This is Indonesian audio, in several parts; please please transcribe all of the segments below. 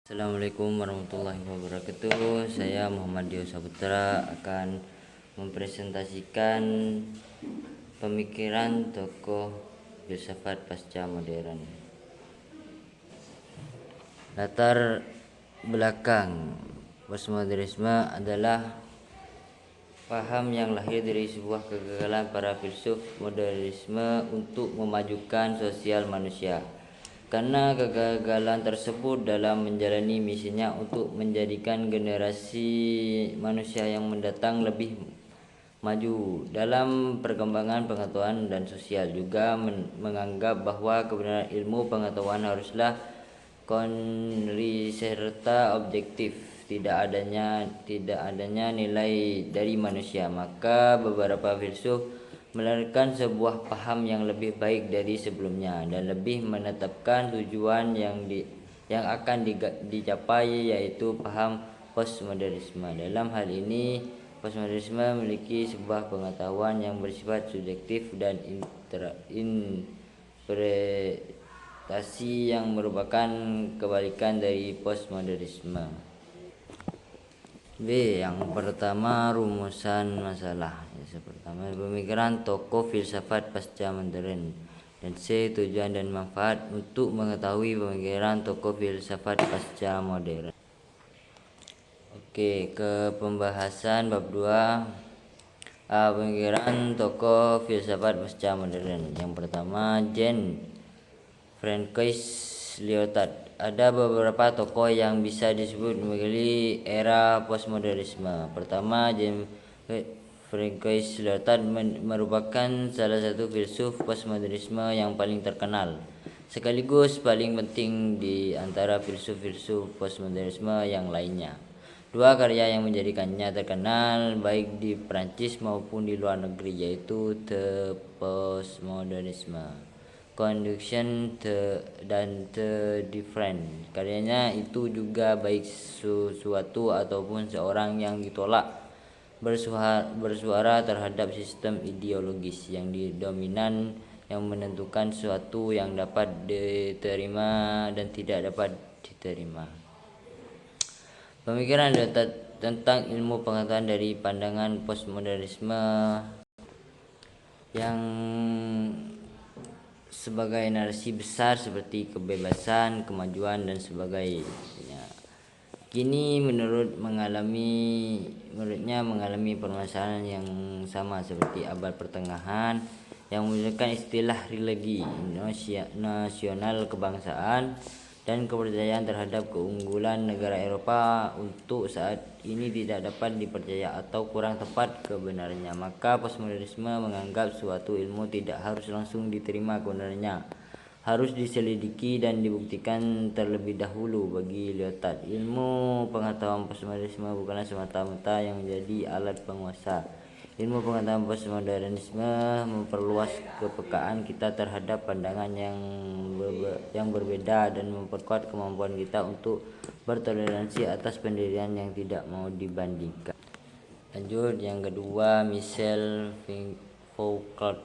Assalamualaikum warahmatullahi wabarakatuh. Saya Muhammad Dio Saputra akan mempresentasikan pemikiran tokoh filsafat pasca modern. Latar belakang postmodernisme adalah paham yang lahir dari sebuah kegagalan para filsuf modernisme untuk memajukan sosial manusia. Karena kegagalan tersebut dalam menjalani misinya untuk menjadikan generasi manusia yang mendatang lebih maju dalam perkembangan pengetahuan dan sosial, juga menganggap bahwa kebenaran ilmu pengetahuan haruslah serta objektif, tidak adanya nilai dari manusia. Maka beberapa filsuf melahirkan sebuah paham yang lebih baik dari sebelumnya dan lebih menetapkan tujuan yang akan dicapai, yaitu paham postmodernisme. Dalam hal ini, postmodernisme memiliki sebuah pengetahuan yang bersifat subjektif dan interpretasi yang merupakan kebalikan dari postmodernisme. B. Yang pertama, rumusan masalah. Pertama, pemikiran tokoh filsafat pasca modern. Dan C. Tujuan dan manfaat. Untuk mengetahui pemikiran tokoh filsafat pasca modern. Oke, ke pembahasan bab 2. Pemikiran tokoh filsafat pasca modern. Yang pertama, Jean-François Lyotard. Ada beberapa tokoh yang bisa disebut mewakili era postmodernisme. Pertama, Jean-François Lyotard merupakan salah satu filsuf postmodernisme yang paling terkenal, sekaligus paling penting di antara filsuf-filsuf postmodernisme yang lainnya. Dua karya yang menjadikannya terkenal baik di Prancis maupun di luar negeri, yaitu The Postmodernisme, Conduction dan The Different. Karyanya itu juga baik sesuatu ataupun seorang yang ditolak bersuara terhadap sistem ideologis yang dominan, yang menentukan sesuatu yang dapat diterima dan tidak dapat diterima. Pemikiran tentang ilmu pengetahuan dari pandangan postmodernisme yang sebagai narasi besar seperti kebebasan, kemajuan, dan sebagainya, kini menurutnya mengalami permasalahan yang sama seperti abad pertengahan, yang menggunakan istilah religi, nasional kebangsaan, dan kepercayaan terhadap keunggulan negara Eropa untuk saat ini tidak dapat dipercaya atau kurang tepat kebenarannya. Maka postmodernisme menganggap suatu ilmu tidak harus langsung diterima kebenarannya, harus diselidiki dan dibuktikan terlebih dahulu. Bagi Lyotard, ilmu pengetahuan postmodernisme bukanlah semata-mata yang menjadi alat penguasa. Ilmu pengetahuan postmodernisme memperluas kepekaan kita terhadap pandangan yang berbeda dan memperkuat kemampuan kita untuk bertoleransi atas pendirian yang tidak mau dibandingkan. Lanjut, yang kedua, Michel Foucault.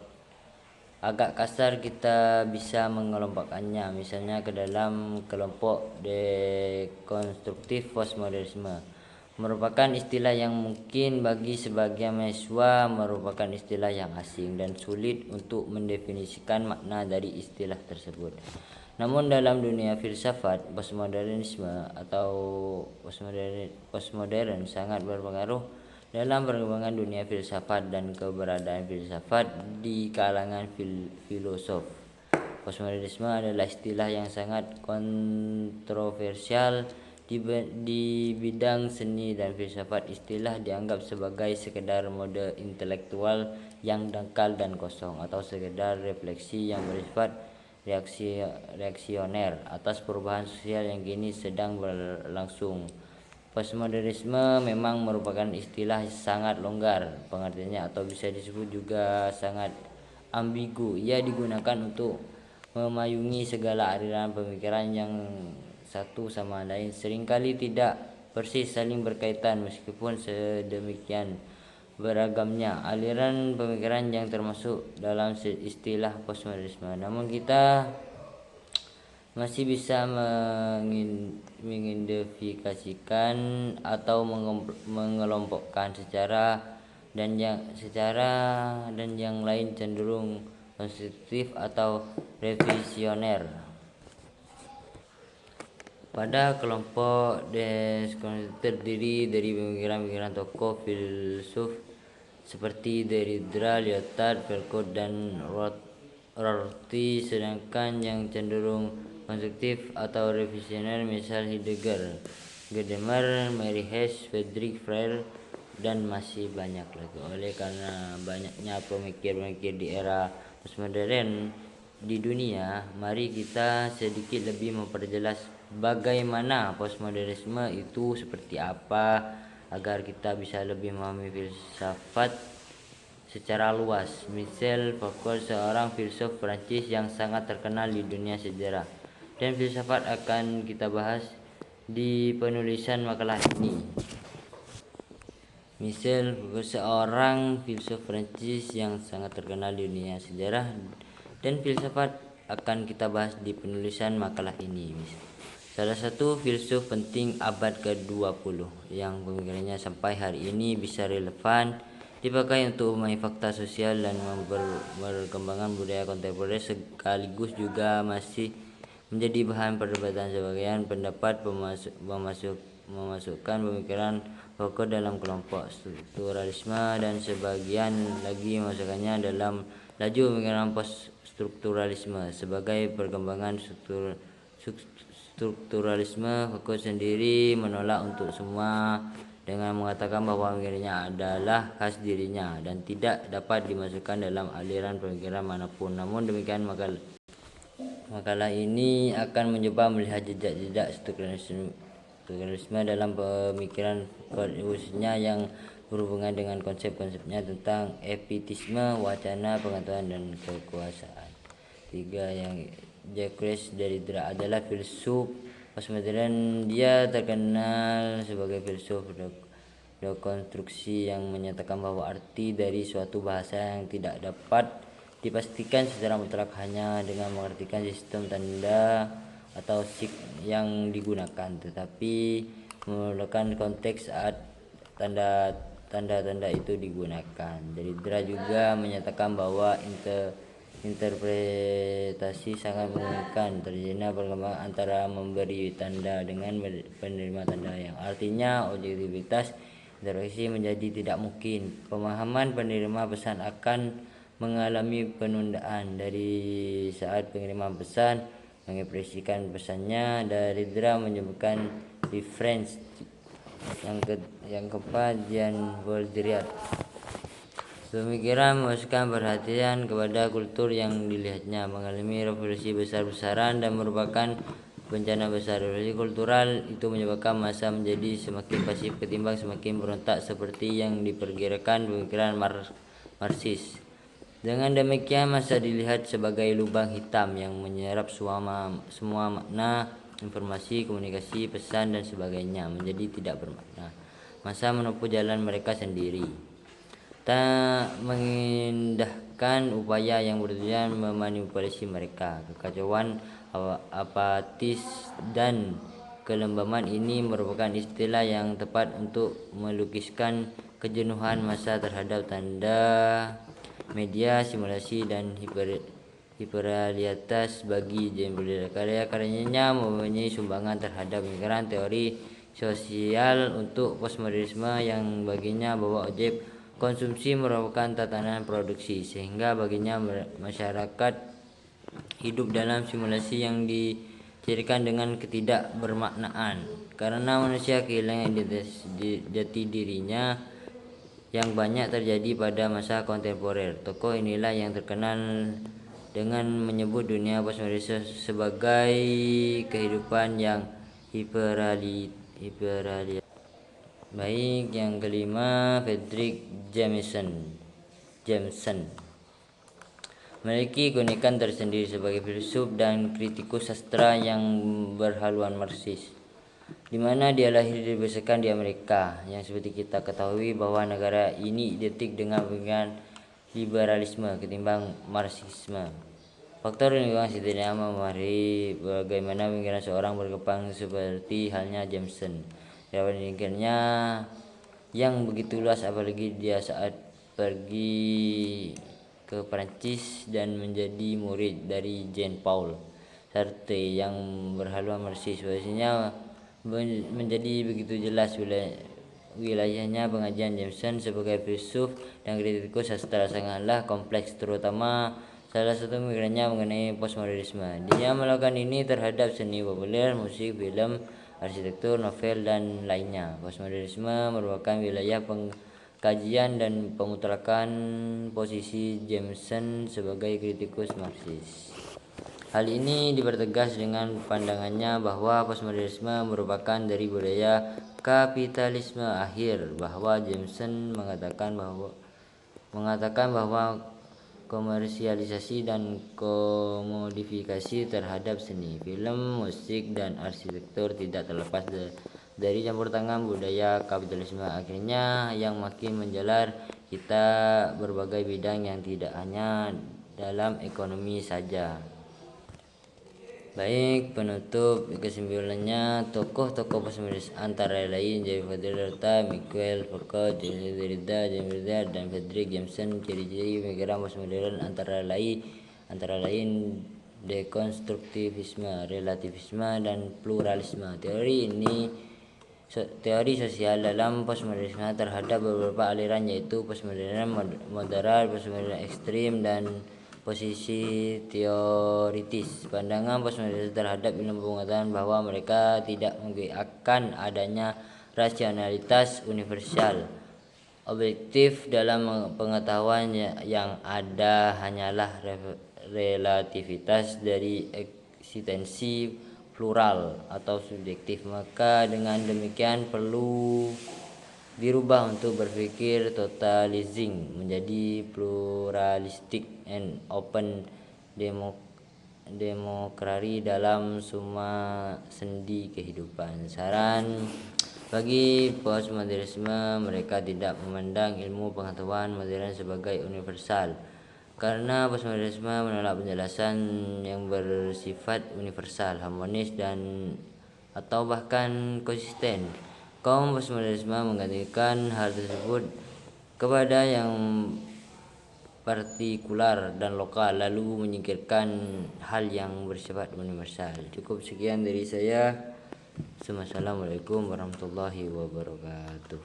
Agak kasar kita bisa mengelompokkannya misalnya ke dalam kelompok dekonstruktif postmodernisme. Merupakan istilah yang mungkin bagi sebagian mahasiswa merupakan istilah yang asing dan sulit untuk mendefinisikan makna dari istilah tersebut. Namun dalam dunia filsafat, postmodernisme atau postmodern sangat berpengaruh dalam perkembangan dunia filsafat dan keberadaan filsafat di kalangan filosof. Postmodernisme adalah istilah yang sangat kontroversial di bidang seni dan filsafat. Istilah dianggap sebagai sekedar mode intelektual yang dangkal dan kosong, atau sekedar refleksi yang bersifat reaksioner atas perubahan sosial yang kini sedang berlangsung. Postmodernisme memang merupakan istilah sangat longgar pengertiannya, atau bisa disebut juga sangat ambigu. Ia digunakan untuk memayungi segala aliran pemikiran yang satu sama lain seringkali tidak persis saling berkaitan, meskipun sedemikian beragamnya aliran pemikiran yang termasuk dalam istilah postmodernisme. Namun kita masih bisa mengidentifikasikan atau mengelompokkan dan yang lain cenderung konstruktif atau revisioner. Pada kelompok deskonstruksi terdiri dari pemikiran-pemikiran tokoh filsuf seperti Derrida, Lyotard, Foucault, dan Rorty, sedangkan yang cenderung konstruktif atau revisioner misal Heidegger, Gadamer, Mary Hess, Friedrich Freire, dan masih banyak lagi. Oleh karena banyaknya pemikir-pemikir di era postmodern di dunia, mari kita sedikit lebih memperjelas bagaimana postmodernisme itu seperti apa, agar kita bisa lebih memahami filsafat secara luas. Michel Foucault, seorang filsuf Prancis yang sangat terkenal di dunia sejarah dan filsafat, akan kita bahas di penulisan makalah ini. Michel Foucault, seorang filsuf Prancis yang sangat terkenal di dunia sejarah dan filsafat, akan kita bahas di penulisan makalah ini. Salah satu filsuf penting abad ke-20 yang pemikirannya sampai hari ini bisa relevan dipakai untuk memahami fakta sosial dan perkembangan budaya kontemporer, sekaligus juga masih menjadi bahan perdebatan. Sebagian pendapat memasukkan pemikiran Foucault dalam kelompok strukturalisme dan sebagian lagi memasukkannya dalam laju pemikiran post-strukturalisme. Sebagai perkembangan strukturalisme, Foucault sendiri menolak untuk semua dengan mengatakan bahwa pemikirannya adalah khas dirinya dan tidak dapat dimasukkan dalam aliran pemikiran manapun. Namun demikian, makalah ini akan mencoba melihat jejak-jejak strukturalisme dalam pemikiran Foucault, khususnya yang berhubungan dengan konsep-konsepnya tentang epitisme, wacana, pengetahuan, dan kekuasaan. 3. Jacques Derrida adalah filsuf postmodern. Dia terkenal sebagai filsuf dekonstruksi yang menyatakan bahwa arti dari suatu bahasa yang tidak dapat dipastikan secara mutlak hanya dengan mengartikan sistem tanda atau sik yang digunakan, tetapi memerlukan konteks saat tanda-tanda itu digunakan. Derrida juga menyatakan bahwa interpretasi sangat memungkinkan terjadinya perkembangan antara memberi tanda dengan penerima tanda, yang artinya objektivitas interpretasi menjadi tidak mungkin. Pemahaman penerima pesan akan mengalami penundaan dari saat pengiriman pesan mengekspresikan pesannya. Derrida menyebutkan difference. Yang keempat, Jean Baudrillard. Pemikiran memasukkan perhatian kepada kultur yang dilihatnya mengalami revolusi besar-besaran dan merupakan bencana besar. Revolusi kultural itu menyebabkan massa menjadi semakin pasif ketimbang semakin berontak, seperti yang diperkirakan pemikiran Marxis. Dengan demikian, massa dilihat sebagai lubang hitam yang menyerap semua makna, informasi, komunikasi, pesan, dan sebagainya menjadi tidak bermakna. Massa menempuh jalan mereka sendiri, tak mengindahkan upaya yang bertujuan memanipulasi mereka. Kekacauan, apatis, dan kelembaman ini merupakan istilah yang tepat untuk melukiskan kejenuhan massa terhadap tanda, media, simulasi, dan hiperrealitas. Bagi Jean Baudrillard, karya-karyanya mempunyai sumbangan terhadap pemikiran teori sosial untuk postmodernisme yang baginya bahwa objek konsumsi merupakan tatanan produksi, sehingga baginya masyarakat hidup dalam simulasi yang dicirikan dengan ketidakbermaknaan karena manusia kehilangan identitas jati dirinya, yang banyak terjadi pada masa kontemporer. Tokoh inilah yang terkenal dengan menyebut dunia postmodernisme sebagai kehidupan yang hiperrealistis. Baik, yang kelima, Fredric Jameson memiliki keunikan tersendiri sebagai filsuf dan kritikus sastra yang berhaluan Marxis, di mana dia lahir dan dibesarkan di Amerika, yang seperti kita ketahui bahwa negara ini identik dengan pemikiran liberalisme ketimbang Marxisme. Faktor lingkungan setidaknya mempengaruhi bagaimana pemikiran seorang berkembang seperti halnya Jameson. Dapat pemikirannya yang begitu luas apalagi dia saat pergi ke Prancis dan menjadi murid dari Jean-Paul Sartre yang berhaluan Marxis. Bahwasanya menjadi begitu jelas wilayahnya pengajian Jameson sebagai filsuf dan kritikus sastra sangatlah kompleks, terutama salah satu pemikirannya mengenai postmodernisme. Dia melakukan ini terhadap seni populer, musik, film, arsitektur, novel, dan lainnya. Postmodernisme merupakan wilayah pengkajian dan pemutlakan posisi Jameson sebagai kritikus Marxis. Hal ini dipertegas dengan pandangannya bahwa postmodernisme merupakan dari budaya kapitalisme akhir, bahwa Jameson mengatakan bahwa komersialisasi dan komodifikasi terhadap seni, film, musik, dan arsitektur tidak terlepas dari campur tangan budaya kapitalisme akhirnya yang makin menjalar kita berbagai bidang yang tidak hanya dalam ekonomi saja. Baik, penutup kesimpulannya, tokoh-tokoh postmodernis antara lain Joseph Derrida, Michel Foucault, Joseph Derrida, James Derrida, dan Frederick Jameson. Ciri-ciri pemikiran postmodern antara lain dekonstruktivisme, relativisme, dan pluralisme. Teori sosial dalam postmodernisme terhadap beberapa aliran yaitu postmodern moderat, postmodern ekstrim, dan posisi teoritis. Pandangan postmodernis terhadap ilmu pengetahuan bahwa mereka tidak mengakan adanya rasionalitas universal objektif dalam pengetahuan, yang ada hanyalah relativitas dari eksistensi plural atau subjektif. Maka dengan demikian perlu dirubah untuk berpikir totalizing menjadi pluralistic and open demokrasi dalam semua sendi kehidupan. Saran bagi postmodernisme, mereka tidak memandang ilmu pengetahuan modern sebagai universal, karena postmodernisme menolak penjelasan yang bersifat universal, harmonis, dan atau bahkan konsisten. Kaum postmodernisme menggantikan hal tersebut kepada yang partikular dan lokal, lalu menyingkirkan hal yang bersifat universal. Cukup sekian dari saya. Assalamualaikum warahmatullahi wabarakatuh.